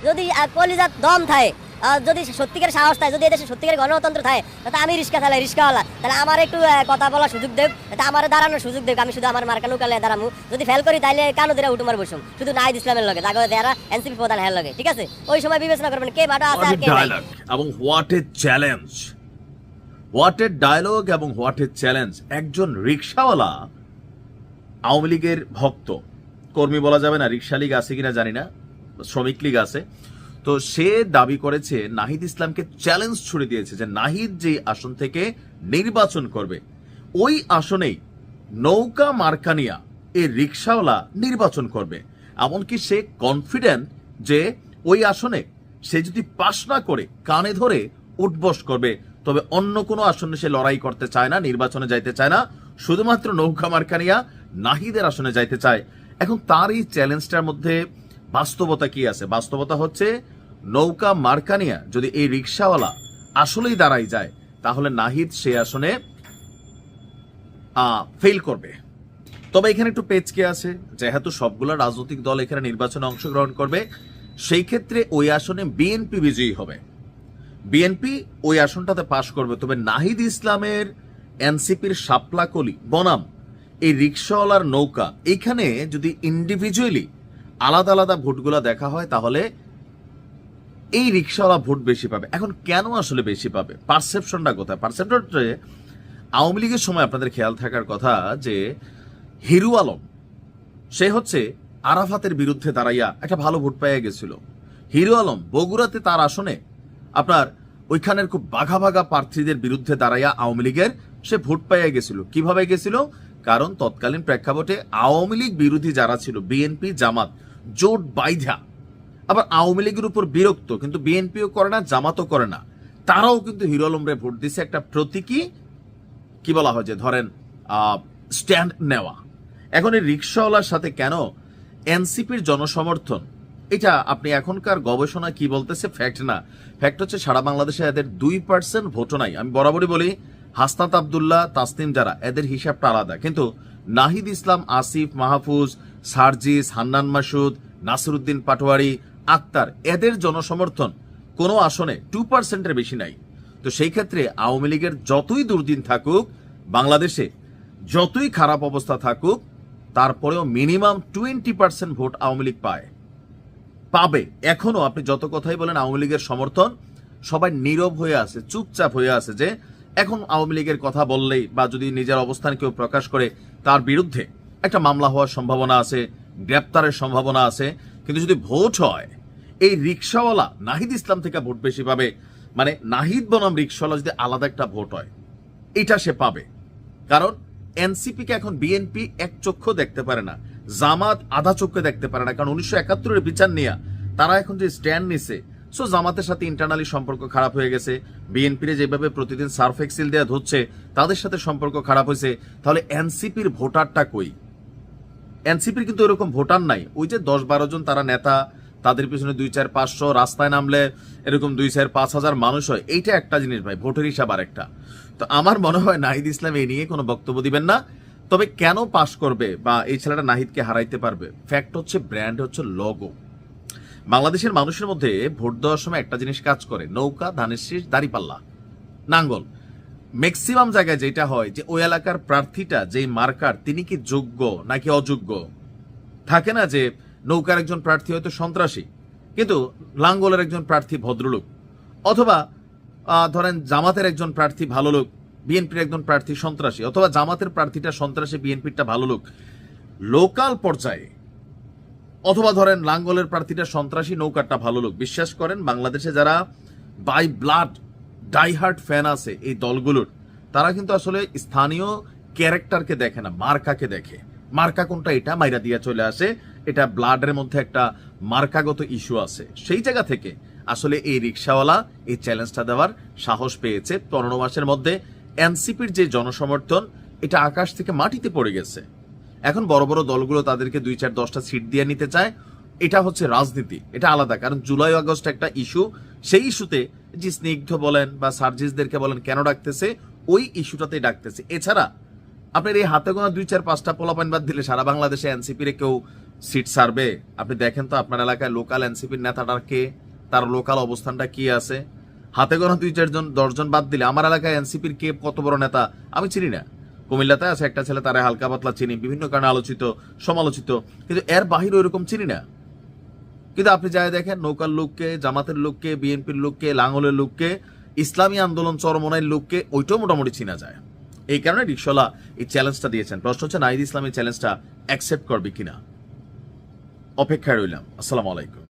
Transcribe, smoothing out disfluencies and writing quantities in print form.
যদি কলিজাত দম থাকে, যদি সত্যিকার সাহস থাকে, যদি এদেশে সত্যিকার গণতন্ত্র থাকে, তাহলে আমি রিক্সা চালাই, রিক্সাওয়ালা, তাহলে আমার একটু কথা বলার সুযোগ দেব, তাহলে আমার দাঁড়ানোর সুযোগ দেব। আমি শুধু আমার মার্কা নৌকালে দাঁড়ামু, যদি ফেল করি তাহলে কানো ধরে উঠুমার বসুম, শুধু নাহিদ ইসলামের লগে তাকে যারা এনসিপি প্রধান হ্যাঁ লগে, ঠিক আছে? ওই সময় বিবেচনা করবেন কে মাঠা আছে আর কে নাই। এবং what a challenge, what a dialogue এবং হোয়াট এ চ্যালেঞ্জ। একজন রিক্সাওয়ালা আওয়ামী লীগের ভক্ত, কর্মী বলা যাবে না, রিক্সা লীগ আছে কিনা জানি না, শ্রমিক লীগ আছে, তো সে দাবি করেছে নাহিদ ইসলামকে চ্যালেঞ্জ ছুড়ে দিয়েছে যে নাহিদ যে আসন থেকে নির্বাচন করবে ওই আসনেই নৌকা মার্কানিয়া এই রিক্সাওয়ালা নির্বাচন করবে। এমনকি সে কনফিডেন্ট যে ওই আসনে সে যদি পাশ না করে কানে ধরে উঠবস করবে, তবে অন্য কোনো আসনে সে লড়াই করতে চায় না, নির্বাচনে যাইতে চায় না, শুধুমাত্র নৌকা মার্কানিয়া নাহিদের আসনে যাইতে চায়। এখন তার এই চ্যালেঞ্জটার মধ্যে বাস্তবতা কি আছে? বাস্তবতা হচ্ছে নৌকা মার্কানিয়া যদি এই রিক্সাওয়ালা আসলেই দাঁড়াই যায়, তাহলে নাহিদ সে আসনে ফেল করবে। তবে এখানে একটু পেচকে আছে, যেহেতু সবগুলো রাজনৈতিক দল এখানে নির্বাচনে অংশগ্রহণ করবে, সেই ক্ষেত্রে ওই আসনে বিএনপি বিজয়ী হবে, বিএনপি ওই আসনটাতে পাশ করবে। তবে নাহিদ ইসলামের এনসিপির শাপলাকলি বনাম এই রিক্সাওয়ালার নৌকা, এইখানে যদি ইন্ডিভিজুয়ালি আলাদা আলাদা ভোটগুলো দেখা হয়, তাহলে এই রিক্সাওয়ালা ভোট বেশি পাবে। এখন কেন আসলে বেশি পাবে? পারসেপশনটা কোথায়? পারসেপশনটা আওয়ামী লীগের সময় আপনাদের খেয়াল থাকার কথা যে হিরু আলম সে হচ্ছে আরাফাতের বিরুদ্ধে দাঁড়াইয়া একটা ভালো ভোট পেয়ে গেছিল। হিরু আলম বগুড়াতে তার আসনে আপনার ওইখানের খুব বাঘা বাঘা প্রার্থীদের বিরুদ্ধে দাঁড়াইয়া আওয়ামী লীগের সে ভোট পেয়ে গেছিল। কিভাবে গেছিল? কারণ তৎকালীন প্রেক্ষাপটে আওয়ামী লীগ বিরোধী যারা ছিল, বিএনপি জামাত জোট বাইধা, আবার আওয়ামী লীগের উপর বিরক্ত, কিন্তু বিএনপিও করে না জামাতও করে না, তারাও কিন্তু হিরো আলমরে ভোট দিছে। একটা প্রতীকী কি বলা হয় যে ধরেন স্ট্যান্ড নেওয়া। এখন এই রিক্সাওয়ালার সাথে কেন এনসিপির জনসমর্থন? এটা আপনি এখনকার গবেষণা কি বলতেছে, ফ্যাক্ট না, ফ্যাক্ট হচ্ছে সারা বাংলাদেশে এদের 2% ভোটও নাই। আমি বরাবরই বলি হাসনাত আব্দুল্লাহ, তাসনিম যারা, এদের হিসাবটা আলাদা, কিন্তু নাহিদ ইসলাম, আসিফ মাহফুজ, সার্জিস, হান্নান মাসুদ, নাসিরউদ্দিন পাটোয়ারি, আক্তার, এদের জনসমর্থন কোনো আসনে 2%-এর বেশি নাই। তো সেই ক্ষেত্রে আওয়ামী লীগের যতই দুর্দিন থাকুক, বাংলাদেশে যতই খারাপ অবস্থা থাকুক, তারপরেও মিনিমাম 20% ভোট আওয়ামী লীগ পাবে। এখনো আপনি যত কথাই বলেন আওয়ামী লীগের সমর্থন, সবাই নীরব হয়ে আছে, চুপচাপ হয়ে আছে, যে এখন আওয়ামী লীগের কথা বললেই বা যদি নিজের অবস্থান কেউ প্রকাশ করে তার বিরুদ্ধে একটা মামলা হওয়ার সম্ভাবনা আছে, গ্রেপ্তারের সম্ভাবনা আছে। কিন্তু যদি ভোট হয়, এই রিক্সাওয়ালা নাহিদ ইসলাম থেকে ভোট বেশি পাবে, মানে নাহিদ বনাম রিক্সাওয়ালা যদি আলাদা একটা ভোট হয়, এটা সে পাবে। কারণ এনসিপি কে এখন বিএনপি এক চক্ষু দেখতে পারে না, জামাত আধা চক্ষু দেখতে পারে না, কারণ 1971-এর বিচার নিয়ে তারা এখন যে স্ট্যান্ড নিছে, সো জামাতের সাথে ইন্টারনালি সম্পর্ক খারাপ হয়ে গেছে। বিএনপির যেভাবে প্রতিদিন সার্ফ এক্সিল দেওয়া ধরছে, তাদের সাথে সম্পর্ক খারাপ হয়েছে। তাহলে এনসিপির ভোটারটা কই? এনসিপির কিন্তু এরকম ভোটার নাই। ওই যে 10-12 জন তারা নেতা, তাদের পিছনে 2-4-500, রাস্তায় নামলে এরকম 2-4-5 হাজার মানুষ হয়, এইটা একটা জিনিস ভাই, ভোটের হিসাব আরেকটা। তো আমার মনে হয় নাহিদ ইসলাম এই নিয়ে কোনো বক্তব্য দিবেন না। তবে কেন পাশ করবে বা এই ছেলেটা নাহিদকে হারাইতে পারবে? ফ্যাক্ট হচ্ছে ব্র্যান্ড হচ্ছে লোগো। বাংলাদেশের মানুষের মধ্যে ভোট দেওয়ার সময় একটা জিনিস কাজ করে, নৌকা, ধানের শীষ, দাড়িপাল্লা, নাঙ্গল। ম্যাক্সিমাম জায়গায় যেটা হয় যে ওই এলাকার প্রার্থীটা যেই মার্কার, তিনি কি যোগ্য নাকি অযোগ্য। থাকে না যে নৌকার একজন প্রার্থী হয়তো সন্ত্রাসী, কিন্তু লাঙ্গলের একজন প্রার্থী ভদ্রলোক, অথবা ধরেন জামাতের একজন প্রার্থী ভালো লোক, বিএনপির একজন প্রার্থী সন্ত্রাসী, অথবা জামাতের প্রার্থীটা সন্ত্রাসী, বিএনপিরটা ভালো লোক। লোকাল পর্যায়ে অথবা ধরেন লাঙ্গলের প্রার্থীটা সন্ত্রাসী, নৌকারটা ভালো লোক। বিশ্বাস করেন বাংলাদেশে যারা বাই ব্লাড ডাইহার্ট ফ্যান আছে এই দলগুলোর, তারা কিন্তু আসলে স্থানীয় ক্যারেক্টারকে দেখে না, মার্কাকে দেখে। মার্কা কোনটা, এটা মাইরা দিয়া চলে আসে, এটা ব্লাডের মধ্যে একটা মার্কাগত ইস্যু আছে। সেই জায়গা থেকে আসলে এই রিক্সাওয়ালা এই চ্যালেঞ্জটা দেওয়ার সাহস পেয়েছে। 15 মাসের মধ্যে এনসিপির যে জনসমর্থন, এটা আকাশ থেকে মাটিতে পড়ে গেছে। এখন বড় বড় দলগুলো তাদেরকে 2-4-10টা সিট দিয়ে নিতে চায়, এটা হচ্ছে রাজনীতি, এটা আলাদা। কারণ জুলাই আগস্ট একটা ইস্যু, সেই ইস্যুতে যে স্নিগ্ধ বলেন বা সার্জিসদেরকে বলেন কেন ডাকতেছে, ওই ইস্যুটাতেই ডাকতেছে। এছাড়া আপনার এই হাতে গোনা 2-4-5টা পোলাপাইন বাদ দিলে সারা বাংলাদেশে এনসিপির কেউ সিট সার্ভে আপনি দেখেন তো আপনার এলাকায় লোকাল এনসিপির নেতাটা কে, তার লোকাল অবস্থানটা কি আছে। হাতে গোনা 2-4 জন 10 জন বাদ দিলে আমার এলাকায় এনসিপির কে কত বড় নেতা আমি চিনি না। কুমিল্লাতে আছে একটা ছেলে, তারা হালকা পাতলা চিনি, বিভিন্ন কারণে আলোচিত সমালোচিত, কিন্তু এর বাহিরে ওইরকম চিনি না। কিন্তু আপনি যাই দেখেন নৌকার লোককে, জামাতের লোককে, বিএনপির লোককে, লাঙ্গলের লোককে, ইসলামী আন্দোলন চরমনাইয়ের লোককে ওইটাও মোটামুটি চিনা যায়। এই কারণে রিকশাওয়ালা এই চ্যালেঞ্জটা দিয়েছেন। প্রশ্ন হচ্ছে নাহিদ ইসলাম এই চ্যালেঞ্জটা অ্যাকসেপ্ট করবে কিনা, অপেক্ষায় রইলাম। আসসালামু আলাইকুম।